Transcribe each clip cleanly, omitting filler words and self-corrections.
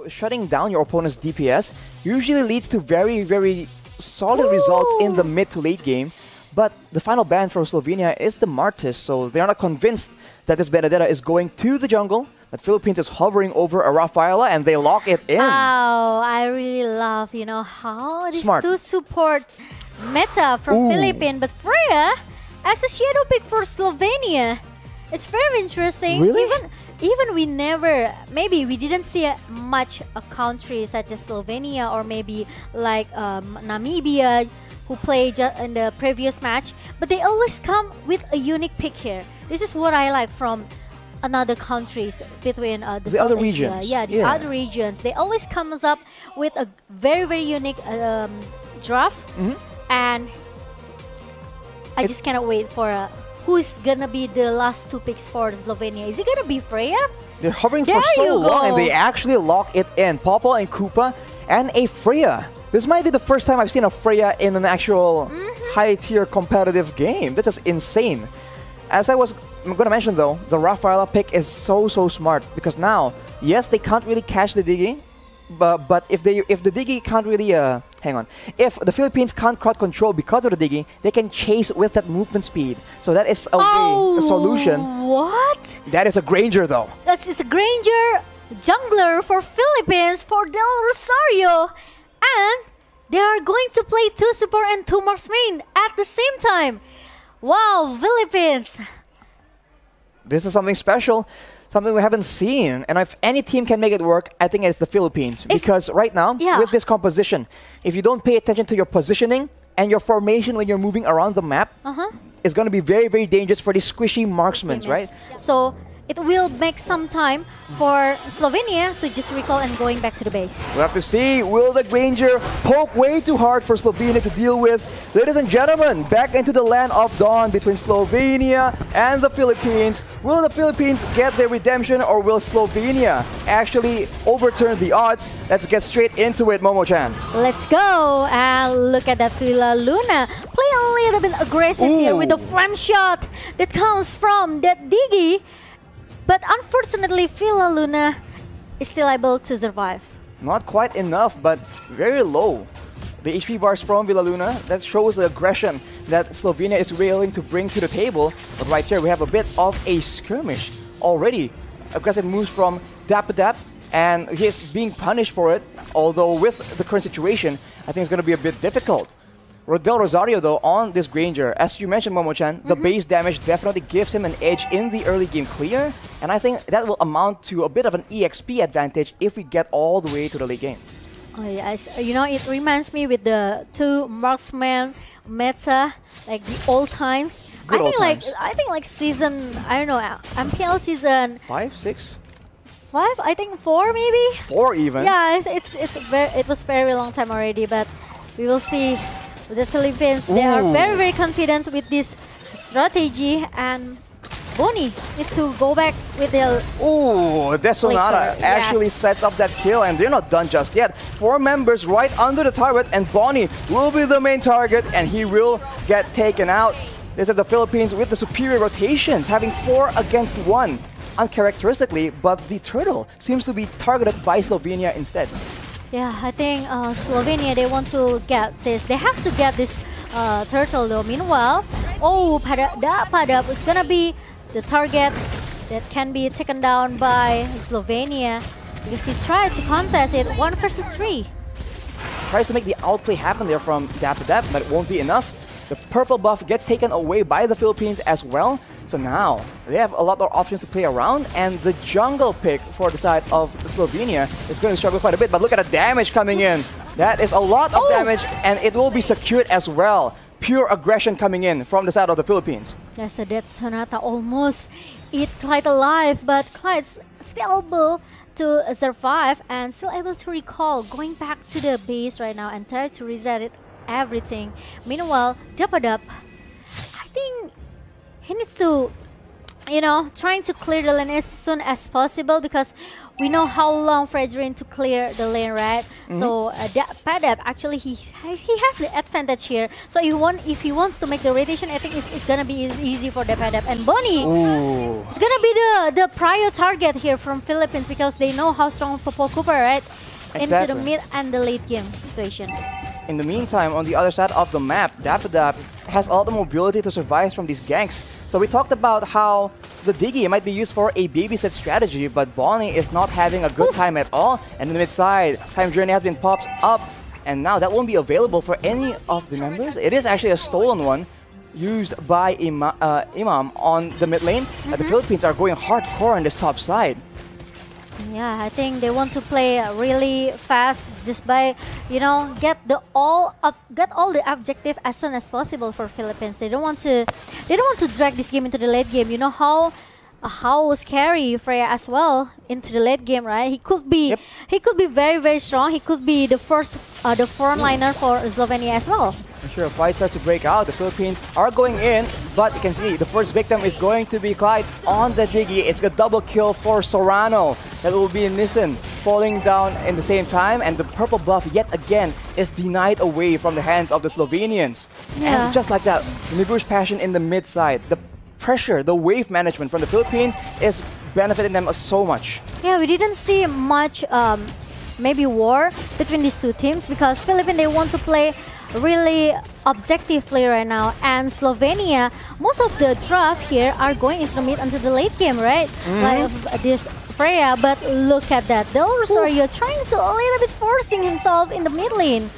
Shutting down your opponent's DPS usually leads to very, very solid results in the mid to late game. But the final ban for Slovenia is the Martis, so they're not convinced that this Benedetta is going to the jungle. But Philippines is hovering over a Rafaela and they lock it in. Wow, I really love, how these two support meta from Philippines. But Freya, as a shadow pick for Slovenia, it's very interesting. Really? Even maybe we didn't see much a country such as Slovenia or maybe like Namibia who played in the previous match, but they always come with a unique pick here. This is what I like from another countries between the other regions. Yeah, the other regions. They always comes up with a very, very unique draft, and I just cannot wait for who's gonna be the last two picks for Slovenia. Is it gonna be Freya? They're hovering for so long and they actually lock it in. Popo and Koopa and a Freya. This might be the first time I've seen a Freya in an actual high-tier competitive game. This is insane. As I'm going to mention though, the Rafaela pick is so smart because now, yes, they can't really catch the Digi, but if the Digi can't really if the Philippines can't crowd control because of the Digi, they can chase with that movement speed. So that is a solution. What? That is a Granger though. It's a Granger jungler for Philippines for Del Rosario. And they are going to play 2 support and 2 marksmen at the same time. Wow, Philippines! This is something special, something we haven't seen. And if any team can make it work, I think it's the Philippines. Because right now, with this composition, if you don't pay attention to your positioning and your formation when you're moving around the map, it's going to be very, very dangerous for these squishy marksmen, right? So it will make some time for Slovenia to just recall and going back to the base. We'll have to see. Will the Granger poke way too hard for Slovenia to deal with? Ladies and gentlemen, back into the land of dawn between Slovenia and the Philippines. Will the Philippines get their redemption or will Slovenia actually overturn the odds? Let's get straight into it, Momo-chan. Let's go. And look at that Villa Luna. Play a little bit aggressive here with the flame shot that comes from that Digi. But unfortunately, Villa Luna is still able to survive. Not quite enough, but very low. The HP bars from Villa Luna, that shows the aggression that Slovenia is willing to bring to the table. But right here, we have a bit of a skirmish already. Aggressive moves from Dap, and he is being punished for it. Although with the current situation, I think it's going to be a bit difficult. Del Rosario, though, on this Granger, as you mentioned, Momo-chan, the base damage definitely gives him an edge in the early game clear, and I think that will amount to a bit of an EXP advantage if we get all the way to the late game. Oh yes, it reminds me with the 2 marksman meta, like the old times. I think like season, I don't know, MPL season 5, 6? 5, I think 4 maybe. 4 even. Yeah, it was very long time already, but we will see. The Philippines, they are very, very confident with this strategy, and Bonnie needs to go back with the... Desonata actually sets up that kill, and they're not done just yet. 4 members right under the turret, and Bonnie will be the main target, and he will get taken out. This is the Philippines with the superior rotations, having 4 against 1, uncharacteristically, but the turtle seems to be targeted by Slovenia instead. Yeah, I think Slovenia, they want to get this. They have to get this turtle though. Meanwhile, Padap is going to be the target that can be taken down by Slovenia because he tried to contest it 1 versus 3. Tries to make the outplay happen there from Dap, but it won't be enough. The purple buff gets taken away by the Philippines as well. So now, they have a lot more options to play around, and the jungle pick for the side of Slovenia is going to struggle quite a bit. But look at the damage coming in. That is a lot of damage, and it will be secured as well. Pure aggression coming in from the side of the Philippines. Yes, the Death Sonata almost eat Clyde alive, but Clyde's still able to survive and still able to recall, going back to the base right now and try to reset it, everything. Meanwhile, Dapadap, I think he needs to trying to clear the lane as soon as possible because we know how long Fredrin to clear the lane, right? So Padap actually he has the advantage here. So if he wants to make the rotation, I think it's gonna be easy for the Padap. And Bonnie, it's gonna be the prior target here from Philippines because they know how strong Popol Cooper, right? Exactly. Into the mid and the late game situation. In the meantime, on the other side of the map, Dapadap has all the mobility to survive from these ganks. So we talked about how the Diggy might be used for a babysit strategy, but Bonnie is not having a good time at all. And in the mid side, Time Journey has been popped up, and now that won't be available for any of the members. It is actually a stolen one used by Imam on the mid lane. The Philippines are going hardcore on this top side. Yeah, I think they want to play really fast just by, get all the objective as soon as possible for Philippines. They don't want to drag this game into the late game. You know how scary Freya as well into the late game, right? He could be very, very strong. He could be the frontliner for Slovenia as well. Sure, fight starts to break out. The Philippines are going in, but you can see the first victim is going to be Clyde on the Diggy. It's a double kill for Sorano. That will be Nissan falling down in the same time, and the purple buff yet again is denied away from the hands of the Slovenians. Yeah. And just like that, Nibu's passion in the mid side, the pressure, the wave management from the Philippines is benefiting them so much. Yeah, we didn't see much maybe war between these two teams because Philippines, they want to play really objectively right now, and Slovenia, most of the draft here are going into the mid until the late game, right? Like this Freya, but look at that. Del Rosario trying to a little bit forcing himself in the mid lane.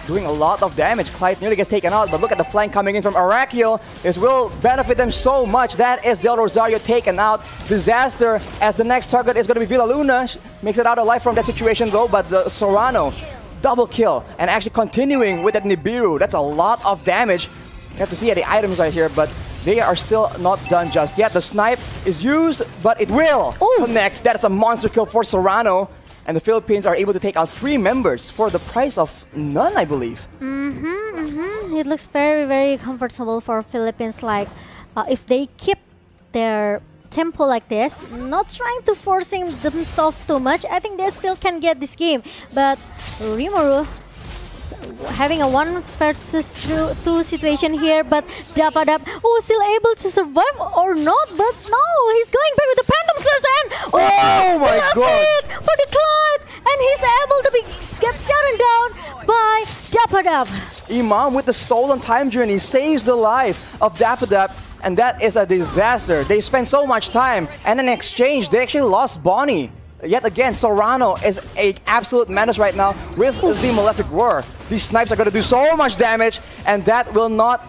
Doing a lot of damage. Clyde nearly gets taken out, but look at the flank coming in from Arakiel. This will benefit them so much. That is Del Rosario taken out. Disaster as the next target is going to be Villaluna. Makes it out alive from that situation though, but the Sorano, double kill. And actually continuing with that Nibiru. That's a lot of damage. You have to see the items right here, but they are still not done just yet. The snipe is used, but it will connect. That's a monster kill for Sorano. And the Philippines are able to take out 3 members for the price of none, I believe. It looks very, very comfortable for Philippines. Like, if they keep their tempo like this, not trying to forcing themselves too much, I think they still can get this game. But Rimuru having a 1 versus 2 situation here, but Dapadap still able to survive or not, but no, he's going back with the Phantom Slash and oh my god, it for the Clyde, and he's able to get shut down by Dapadap. Imam with the stolen Time Journey saves the life of Dapadap, and that is a disaster. They spent so much time, and in exchange they actually lost Bonnie. Yet again, Sorano is an absolute menace right now with the Malefic Roar. These snipes are going to do so much damage, and that will not,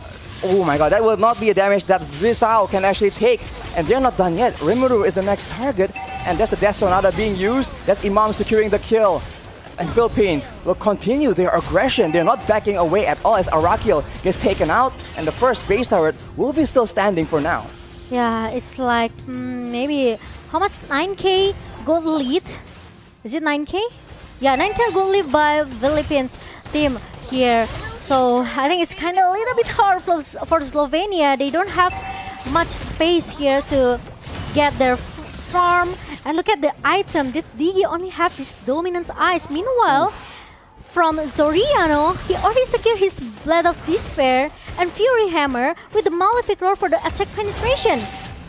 oh my god, that will not be a damage that Visao can actually take. And they're not done yet. Rimuru is the next target, and that's the Death Sonata being used. That's Imam securing the kill. And Philippines will continue their aggression. They're not backing away at all as Arakiel gets taken out, and the first base turret will be still standing for now. Yeah, it's like maybe, how much, 9k gold lead? Is it 9k? Yeah, 9k gold lead by Philippines team here. So I think it's kind of a little bit hard for Slovenia. They don't have much space here to get their farm. And look at the item. This Diggy only have this dominant eyes. Meanwhile, from Zoriano, he already secured his Blade of Despair and Fury Hammer with the Malefic Roar for the attack penetration.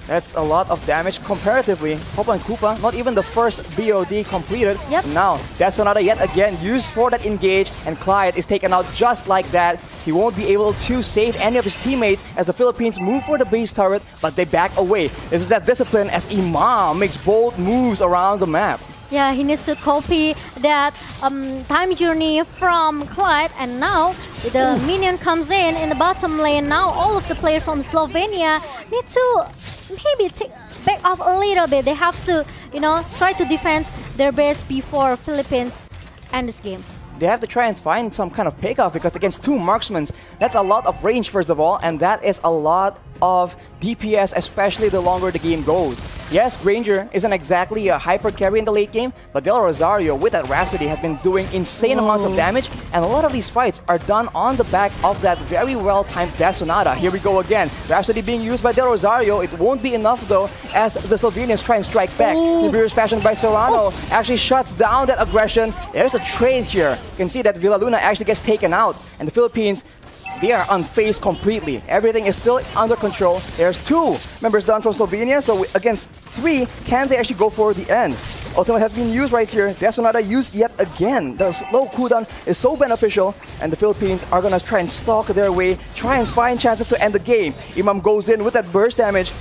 That's a lot of damage comparatively. Popol and Koopa, not even the first BOD completed. Yep. Now, Death Sonata yet again used for that engage, and Clyde is taken out just like that. He won't be able to save any of his teammates as the Philippines move for the base turret, but they back away. This is that discipline as Imam makes bold moves around the map. Yeah, he needs to copy that time journey from Clyde, and now the minion comes in the bottom lane. Now all of the players from Slovenia need to maybe take back off a little bit. They have to, try to defend their base before Philippines end this game. They have to try and find some kind of payoff, because against 2 marksmen, that's a lot of range first of all, and that is a lot of DPS, especially the longer the game goes. Yes, Granger isn't exactly a hyper carry in the late game, but Del Rosario with that Rhapsody has been doing insane amounts of damage, and a lot of these fights are done on the back of that very well-timed Death Sonata. Here we go again. Rhapsody being used by Del Rosario. It won't be enough though, as the Slovenians try and strike back. The Beerus Passion by Serrano actually shuts down that aggression. There's a trade here. You can see that Villaluna actually gets taken out, and the Philippines, they are unfazed completely. Everything is still under control. There's 2 members down from Slovenia, so against 3, can they actually go for the end? Ultimate has been used right here. Death Sonata used yet again. The slow cooldown is so beneficial, and the Philippines are gonna try and stalk their way, try and find chances to end the game. Imam goes in with that burst damage,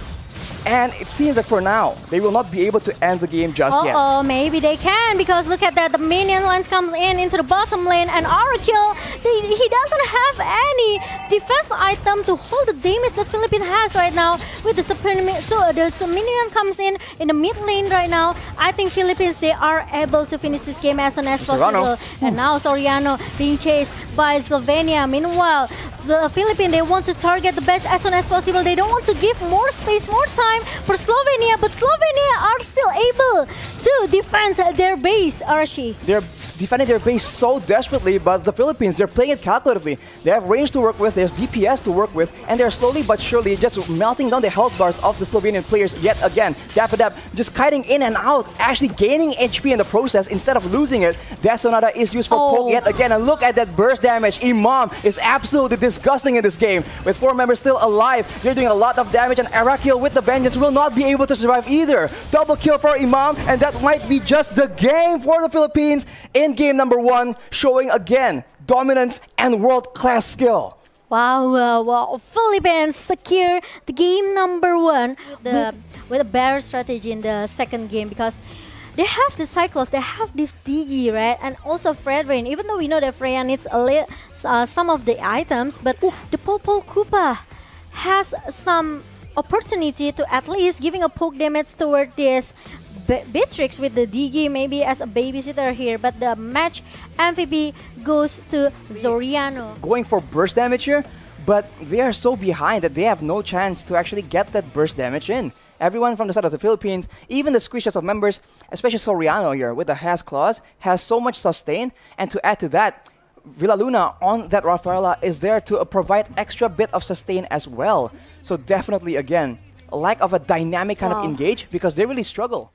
and it seems that for now, they will not be able to end the game just yet. Maybe they can, because look at that. The minion lines comes in into the bottom lane, and Oracle, he doesn't have any defense item to hold the damage that Philippines has right now with the the minion comes in the mid lane right now. I think Philippines, they are able to finish this game as soon as possible. And now Soriano being chased by Slovenia. Meanwhile, the Philippines, they want to target the best as soon as possible. They don't want to give more space, more time for Slovenia, but Slovenia are still able to defend their base, Arashi. They're defending their base so desperately, but the Philippines, they're playing it calculatively. They have range to work with, they have DPS to work with, and they're slowly but surely just melting down the health bars of the Slovenian players yet again. Dappadap just kiting in and out, actually gaining HP in the process instead of losing it. Death Sonata is used for poke yet again, and look at that burst damage. Imam is absolutely disgusting in this game. With 4 members still alive, they're doing a lot of damage, and Arakil with the Vengeance will not be able to survive either. Double kill for Imam, and that might be just the game for the Philippines in game number 1, showing again dominance and world-class skill. Wow, Philippines secure the game number 1 with a better strategy in the second game, because they have the Cyclops, they have the Digi, right? And also Fredrin, even though we know that Freya needs some of the items, but the Popo Koopa has some opportunity to at least giving a poke damage toward this Beatrix with the Digi, maybe as a babysitter here, but the match MVP goes to Zoriano. Going for burst damage here, but they are so behind that they have no chance to actually get that burst damage in. Everyone from the side of the Philippines, even the screenshots of members, especially Soriano here with the Has Claws, has so much sustain, and to add to that, Villaluna on that Rafaela is there to provide extra bit of sustain as well. So definitely, again, a lack of a dynamic kind of engage, because they really struggle.